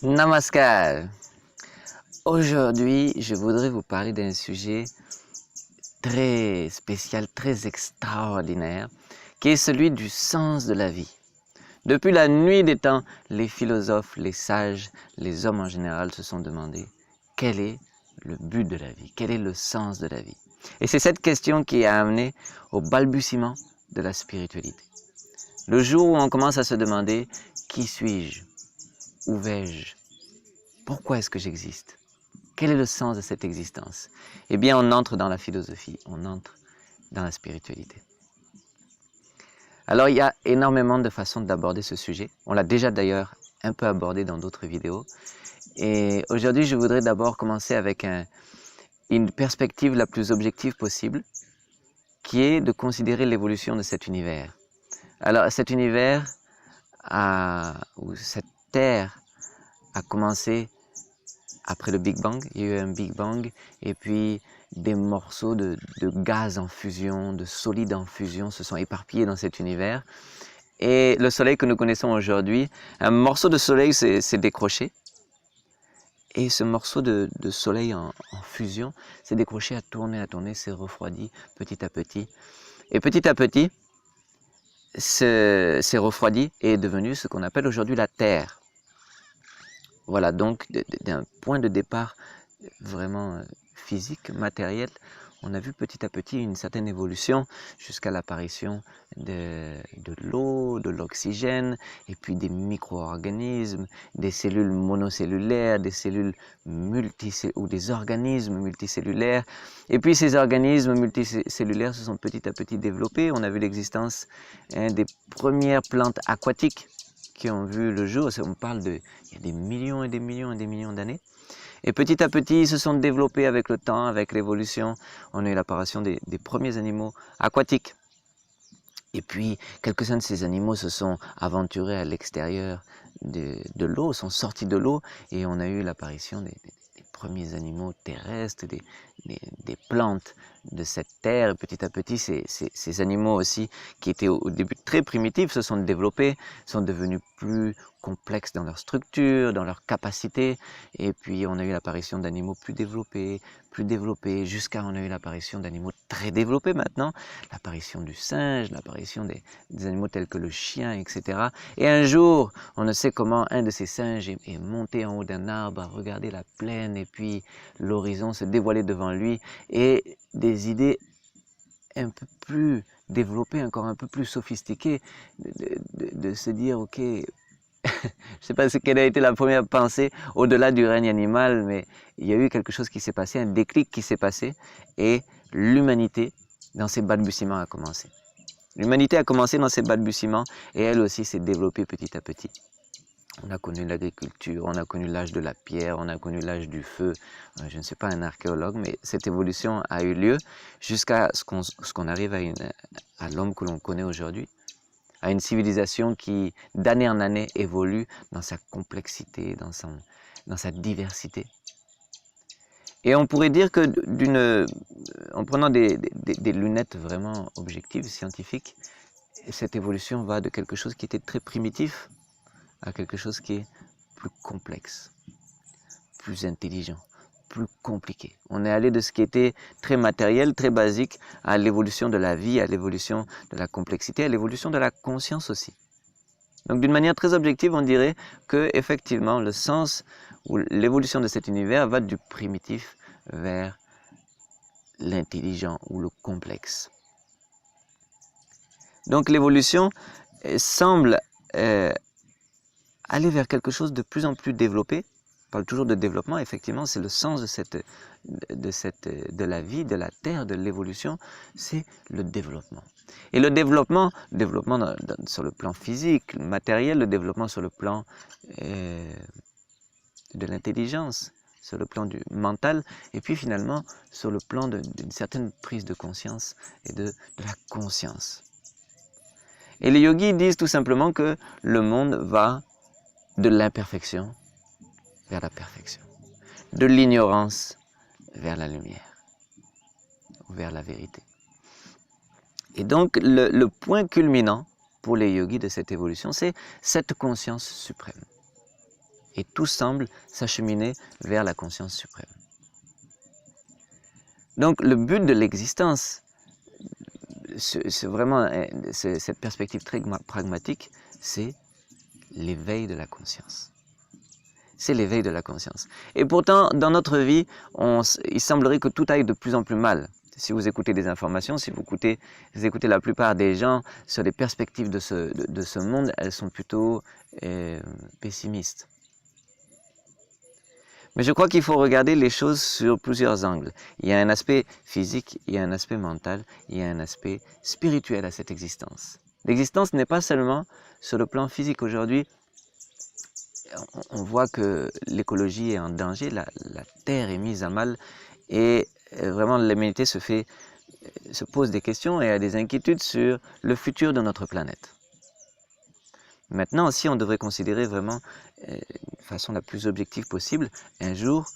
Namaskar. Aujourd'hui, je voudrais vous parler d'un sujet très spécial, très extraordinaire, qui est celui du sens de la vie. Depuis la nuit des temps, les philosophes, les sages, les hommes en général se sont demandé quel est le but de la vie, quel est le sens de la vie. Et c'est cette question qui a amené au balbutiement de la spiritualité. Le jour où on commence à se demander qui suis-je, où vais-je, pourquoi est-ce que j'existe? Quel est le sens de cette existence? Eh bien, on entre dans la philosophie, on entre dans la spiritualité. Alors, il y a énormément de façons d'aborder ce sujet. On l'a déjà d'ailleurs un peu abordé dans d'autres vidéos. Et aujourd'hui, je voudrais d'abord commencer avec une perspective la plus objective possible, qui est de considérer l'évolution de cet univers. Alors, cet univers, ou cette Terre, a commencé après le Big Bang. Il y a eu un Big Bang et puis des morceaux de gaz en fusion, de solides en fusion se sont éparpillés dans cet univers. Et le soleil que nous connaissons aujourd'hui, un morceau de soleil s'est décroché. Et ce morceau de soleil en fusion s'est décroché, a tourné, s'est refroidi petit à petit. Et petit à petit, s'est refroidi et est devenu ce qu'on appelle aujourd'hui la Terre. Voilà, donc d'un point de départ vraiment physique, matériel, on a vu petit à petit une certaine évolution jusqu'à l'apparition de l'eau, de l'oxygène, et puis des micro-organismes, des cellules monocellulaires, des cellules ou des organismes multicellulaires. Et puis ces organismes multicellulaires se sont petit à petit développés. On a vu l'existence des premières plantes aquatiques qui ont vu le jour. On parle il y a des millions et des millions et des millions d'années. Et petit à petit, ils se sont développés avec le temps, avec l'évolution. On a eu l'apparition des premiers animaux aquatiques. Et puis, quelques-uns de ces animaux se sont aventurés à l'extérieur de l'eau, sont sortis de l'eau, et on a eu l'apparition des premiers animaux terrestres, des plantes de cette terre. Et petit à petit, ces animaux aussi, qui étaient au début très primitifs, se sont développés, sont devenus plus complexes dans leur structure, dans leur capacité. Et puis, on a eu l'apparition d'animaux plus développés, jusqu'à on a eu l'apparition d'animaux très développés maintenant, l'apparition du singe, l'apparition des animaux tels que le chien, etc. Et un jour, on ne sait comment, un de ces singes est monté en haut d'un arbre, a regardé la plaine et puis l'horizon se dévoiler devant lui, et des idées un peu plus développées, encore un peu plus sophistiquées, de se dire, ok, je ne sais pas quelle a été la première pensée au-delà du règne animal, mais il y a eu quelque chose qui s'est passé, un déclic qui s'est passé, et l'humanité, dans ses balbutiements, a commencé. L'humanité a commencé dans ses balbutiements, et elle aussi s'est développée petit à petit. On a connu l'agriculture, on a connu l'âge de la pierre, on a connu l'âge du feu. Je ne suis pas un archéologue, mais cette évolution a eu lieu jusqu'à ce qu'on arrive à l'homme que l'on connaît aujourd'hui, à une civilisation qui, d'année en année, évolue dans sa complexité, dans sa diversité. Et on pourrait dire que, en prenant des lunettes vraiment objectives, scientifiques, cette évolution va de quelque chose qui était très primitif à quelque chose qui est plus complexe, plus intelligent, plus compliqué. On est allé de ce qui était très matériel, très basique, à l'évolution de la vie, à l'évolution de la complexité, à l'évolution de la conscience aussi. Donc d'une manière très objective, on dirait que effectivement le sens ou l'évolution de cet univers va du primitif vers l'intelligent ou le complexe. Donc l'évolution semble aller vers quelque chose de plus en plus développé. On parle toujours de développement, effectivement, c'est le sens de la vie, de la Terre, de l'évolution, c'est le développement. Et le développement sur le plan physique, matériel, le développement sur le plan de l'intelligence, sur le plan du mental, et puis finalement sur le plan d'une certaine prise de conscience et de la conscience. Et les yogis disent tout simplement que le monde va de l'imperfection vers la perfection, de l'ignorance vers la lumière, vers la vérité. Et donc le point culminant pour les yogis de cette évolution, c'est cette conscience suprême. Et tout semble s'acheminer vers la conscience suprême. Donc le but de l'existence, c'est vraiment cette perspective très pragmatique, c'est l'éveil de la conscience. C'est l'éveil de la conscience. Et pourtant, dans notre vie, il semblerait que tout aille de plus en plus mal. Si vous écoutez des informations, si vous écoutez la plupart des gens sur les perspectives de ce monde, elles sont plutôt pessimistes. Mais je crois qu'il faut regarder les choses sur plusieurs angles. Il y a un aspect physique, il y a un aspect mental, il y a un aspect spirituel à cette existence. L'existence n'est pas seulement sur le plan physique. Aujourd'hui, on voit que l'écologie est en danger, la Terre est mise à mal et vraiment l'humanité se pose des questions et a des inquiétudes sur le futur de notre planète. Maintenant aussi, on devrait considérer vraiment, de façon la plus objective possible, un jour,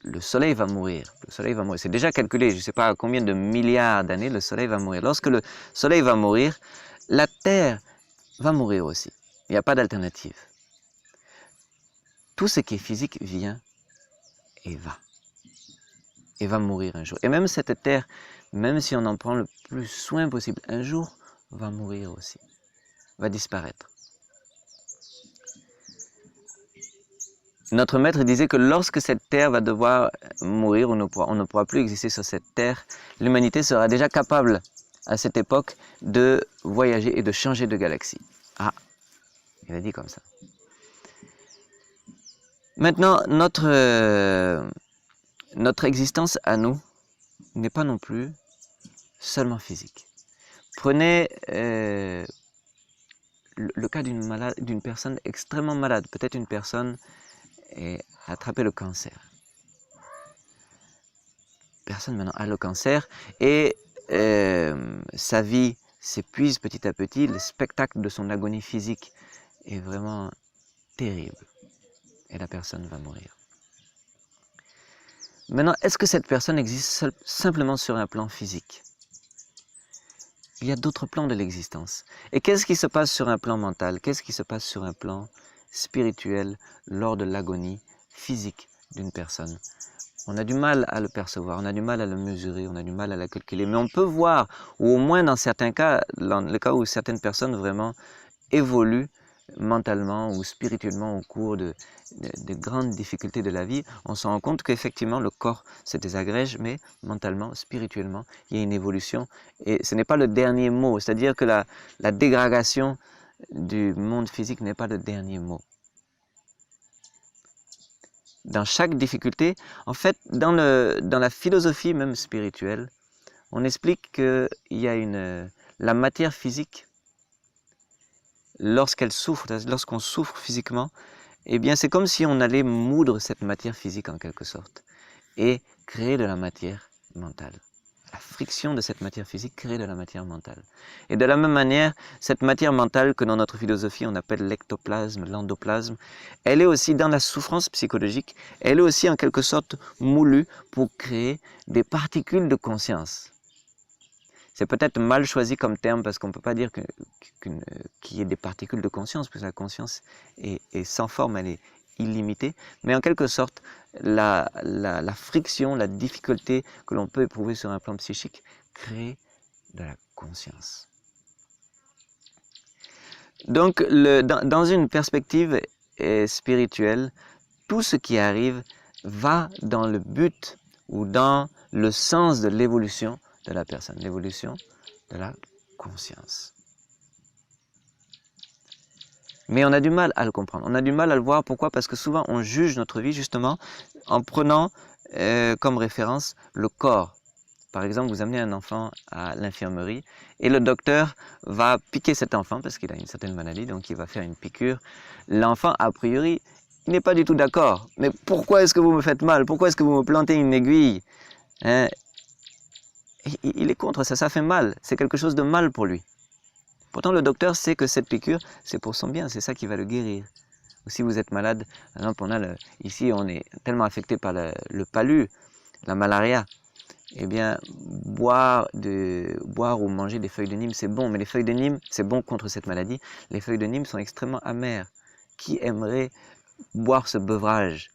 le Soleil va mourir. Le Soleil va mourir. C'est déjà calculé, je ne sais pas à combien de milliards d'années le Soleil va mourir. Lorsque le Soleil va mourir, la Terre va mourir aussi. Il n'y a pas d'alternative. Tout ce qui est physique vient et va mourir un jour. Et même cette terre, même si on en prend le plus soin possible, un jour va mourir aussi, va disparaître. Notre maître disait que lorsque cette terre va devoir mourir, on ne pourra plus exister sur cette terre, l'humanité sera déjà capable à cette époque de voyager et de changer de galaxie. Ah, il a dit comme ça. Maintenant, notre existence à nous n'est pas non plus seulement physique. Prenez le cas d'une personne extrêmement malade. Peut-être une personne a attrapé le cancer. Personne maintenant a le cancer et sa vie s'épuise petit à petit. Le spectacle de son agonie physique est vraiment terrible. Et la personne va mourir. Maintenant, est-ce que cette personne existe simplement sur un plan physique? Il y a d'autres plans de l'existence. Et qu'est-ce qui se passe sur un plan mental? Qu'est-ce qui se passe sur un plan spirituel lors de l'agonie physique d'une personne? On a du mal à le percevoir, on a du mal à le mesurer, on a du mal à le calculer. Mais on peut voir, ou au moins dans certains cas, dans le cas où certaines personnes vraiment évoluent mentalement ou spirituellement au cours de grandes difficultés de la vie, on se rend compte qu'effectivement le corps se désagrège, mais mentalement, spirituellement, il y a une évolution. Et ce n'est pas le dernier mot, c'est-à-dire que la dégradation du monde physique n'est pas le dernier mot. Dans chaque difficulté, en fait, dans la philosophie même spirituelle, on explique qu'il y a la matière physique, lorsqu'elle souffre, lorsqu'on souffre physiquement, eh bien c'est comme si on allait moudre cette matière physique en quelque sorte et créer de la matière mentale. La friction de cette matière physique crée de la matière mentale. Et de la même manière, cette matière mentale que dans notre philosophie on appelle l'ectoplasme, l'endoplasme, elle est aussi dans la souffrance psychologique, elle est aussi en quelque sorte moulue pour créer des particules de conscience. C'est peut-être mal choisi comme terme parce qu'on ne peut pas dire qu'il y ait des particules de conscience, parce que la conscience est sans forme, elle est illimitée. Mais en quelque sorte, la friction, la difficulté que l'on peut éprouver sur un plan psychique crée de la conscience. Donc, dans une perspective spirituelle, tout ce qui arrive va dans le but ou dans le sens de l'évolution de la personne, l'évolution de la conscience. Mais on a du mal à le comprendre, on a du mal à le voir. Pourquoi? Parce que souvent on juge notre vie justement en prenant comme référence le corps. Par exemple, vous amenez un enfant à l'infirmerie et le docteur va piquer cet enfant parce qu'il a une certaine maladie, donc il va faire une piqûre. L'enfant, a priori, il n'est pas du tout d'accord. Mais pourquoi est-ce que vous me faites mal? Pourquoi est-ce que vous me plantez une aiguille? Il est contre ça, ça fait mal, c'est quelque chose de mal pour lui. Pourtant le docteur sait que cette piqûre, c'est pour son bien, c'est ça qui va le guérir. Ou si vous êtes malade, par exemple, ici on est tellement affecté par le palu, la malaria, eh bien boire ou manger des feuilles de Nîmes c'est bon, mais les feuilles de Nîmes c'est bon contre cette maladie, les feuilles de Nîmes sont extrêmement amères. Qui aimerait boire ce beuvage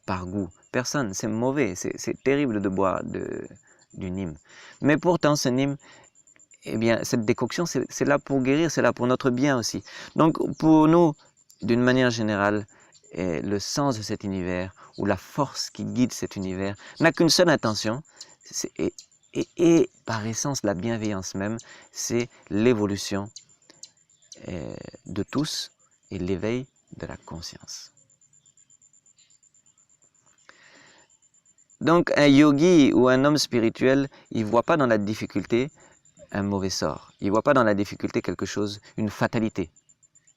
par goût. Personne, c'est mauvais, c'est terrible de boire du Nîmes. Mais pourtant, ce Nîmes, eh bien, cette décoction, c'est là pour guérir, c'est là pour notre bien aussi. Donc, pour nous, d'une manière générale, le sens de cet univers, ou la force qui guide cet univers, n'a qu'une seule intention, et par essence, la bienveillance même, c'est l'évolution de tous et l'éveil de la conscience. Donc, un yogi ou un homme spirituel, il ne voit pas dans la difficulté un mauvais sort. Il ne voit pas dans la difficulté quelque chose, une fatalité.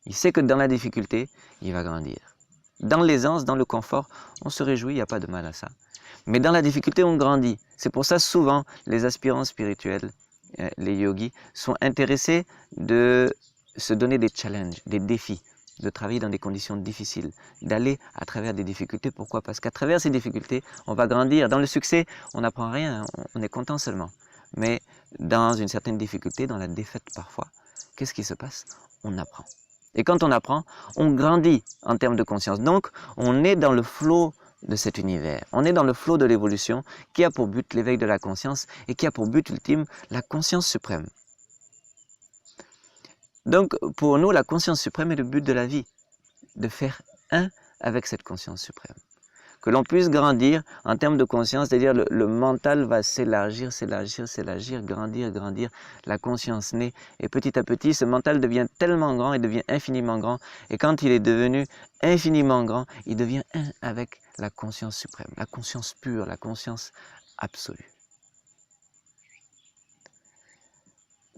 Il sait que dans la difficulté, il va grandir. Dans l'aisance, dans le confort, on se réjouit, il n'y a pas de mal à ça. Mais dans la difficulté, on grandit. C'est pour ça, souvent, les aspirants spirituels, les yogis, sont intéressés de se donner des challenges, des défis, de travailler dans des conditions difficiles, d'aller à travers des difficultés. Pourquoi? Parce qu'à travers ces difficultés, on va grandir. Dans le succès, on n'apprend rien, on est content seulement. Mais dans une certaine difficulté, dans la défaite parfois, qu'est-ce qui se passe? On apprend. Et quand on apprend, on grandit en termes de conscience. Donc, on est dans le flot de cet univers. On est dans le flot de l'évolution qui a pour but l'éveil de la conscience et qui a pour but ultime la conscience suprême. Donc, pour nous, la conscience suprême est le but de la vie, de faire un avec cette conscience suprême. Que l'on puisse grandir en termes de conscience, c'est-à-dire le mental va s'élargir, s'élargir, s'élargir, grandir, grandir, la conscience naît, et petit à petit, ce mental devient tellement grand, il devient infiniment grand, et quand il est devenu infiniment grand, il devient un avec la conscience suprême, la conscience pure, la conscience absolue.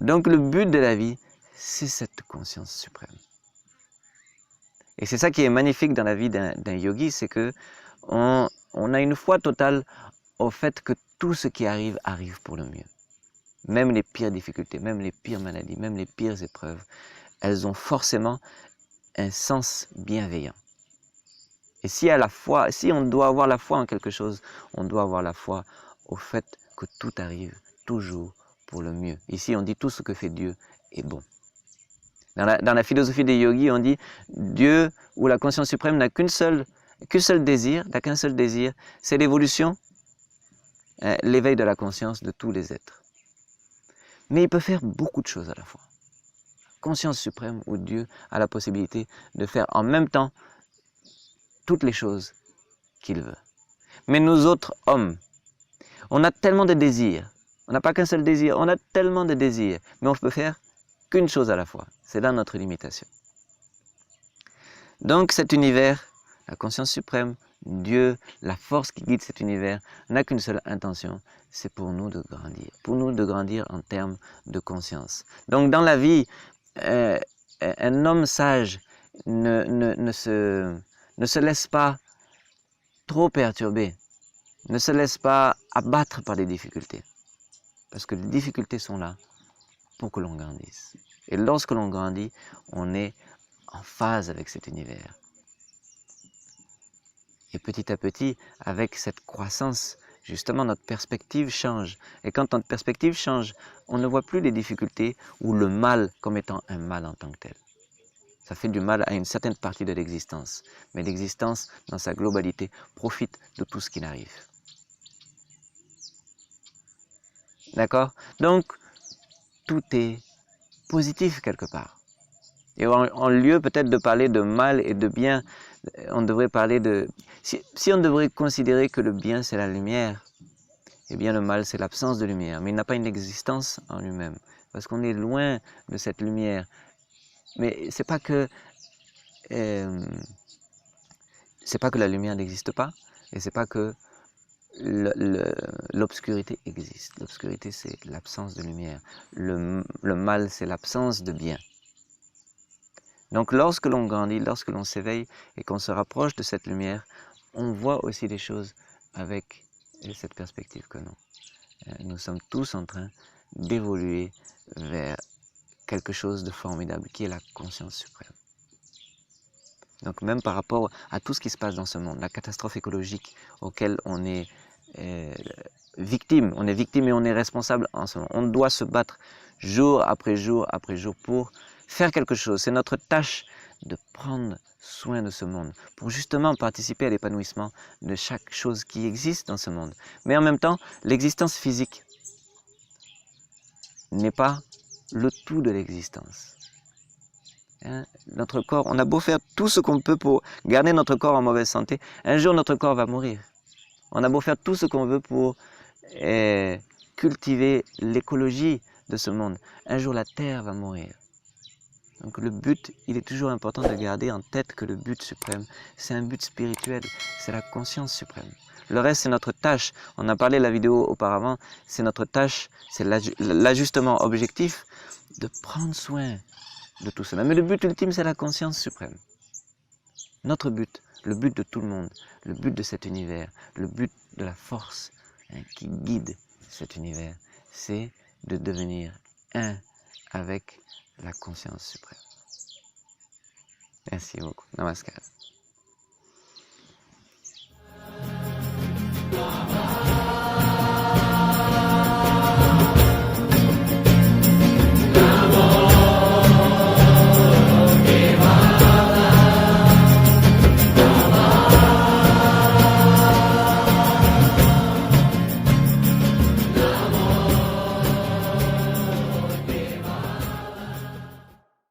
Donc le but de la vie, c'est cette conscience suprême. Et c'est ça qui est magnifique dans la vie d'un yogi, c'est que on a une foi totale au fait que tout ce qui arrive, arrive pour le mieux. Même les pires difficultés, même les pires maladies, même les pires épreuves, elles ont forcément un sens bienveillant. Et si on doit avoir la foi en quelque chose, on doit avoir la foi au fait que tout arrive toujours pour le mieux. Ici, on dit tout ce que fait Dieu est bon. Dans la philosophie des yogis, on dit Dieu ou la conscience suprême n'a qu'un seul désir, c'est l'évolution, l'éveil de la conscience de tous les êtres. Mais il peut faire beaucoup de choses à la fois. Conscience suprême ou Dieu a la possibilité de faire en même temps toutes les choses qu'il veut. Mais nous autres hommes, on a tellement de désirs. On n'a pas qu'un seul désir, on a tellement de désirs. Mais on ne peut faire qu'une chose à la fois. C'est là notre limitation. Donc cet univers, la conscience suprême, Dieu, la force qui guide cet univers, n'a qu'une seule intention, c'est pour nous de grandir en termes de conscience. Donc dans la vie, un homme sage ne se laisse pas trop perturber, ne se laisse pas abattre par les difficultés. Parce que les difficultés sont là pour que l'on grandisse. Et lorsque l'on grandit, on est en phase avec cet univers. Et petit à petit, avec cette croissance, justement, notre perspective change. Et quand notre perspective change, on ne voit plus les difficultés ou le mal comme étant un mal en tant que tel. Ça fait du mal à une certaine partie de l'existence. Mais l'existence, dans sa globalité, profite de tout ce qui arrive. D'accord? Donc, tout est positif quelque part. Et en lieu peut-être de parler de mal et de bien, on devrait parler de... Si on devrait considérer que le bien c'est la lumière, eh bien le mal c'est l'absence de lumière. Mais il n'a pas une existence en lui-même. Parce qu'on est loin de cette lumière. Mais c'est pas que la lumière n'existe pas, et c'est pas que l'obscurité existe. L'obscurité, c'est l'absence de lumière. Le mal, c'est l'absence de bien. Donc, lorsque l'on grandit, lorsque l'on s'éveille et qu'on se rapproche de cette lumière, on voit aussi les choses avec cette perspective que nous sommes tous en train d'évoluer vers quelque chose de formidable qui est la conscience suprême. Donc, même par rapport à tout ce qui se passe dans ce monde, la catastrophe écologique auquel on est victime et on est responsable en ce moment. On doit se battre jour après jour pour faire quelque chose. C'est notre tâche de prendre soin de ce monde pour justement participer à l'épanouissement de chaque chose qui existe dans ce monde. Mais en même temps, l'existence physique n'est pas le tout de l'existence. Hein? Notre corps, on a beau faire tout ce qu'on peut pour garder notre corps en mauvaise santé, un jour notre corps va mourir. On a beau faire tout ce qu'on veut pour cultiver l'écologie de ce monde, un jour la terre va mourir. Donc le but, il est toujours important de garder en tête que le but suprême, c'est un but spirituel, c'est la conscience suprême. Le reste, c'est notre tâche. On a parlé de la vidéo auparavant, c'est notre tâche, c'est l'ajustement objectif de prendre soin de tout cela. Mais le but ultime, c'est la conscience suprême. Notre but, le but de tout le monde, le but de cet univers, le but de la force qui guide cet univers, c'est de devenir un avec la conscience suprême. Merci beaucoup. Namaskar.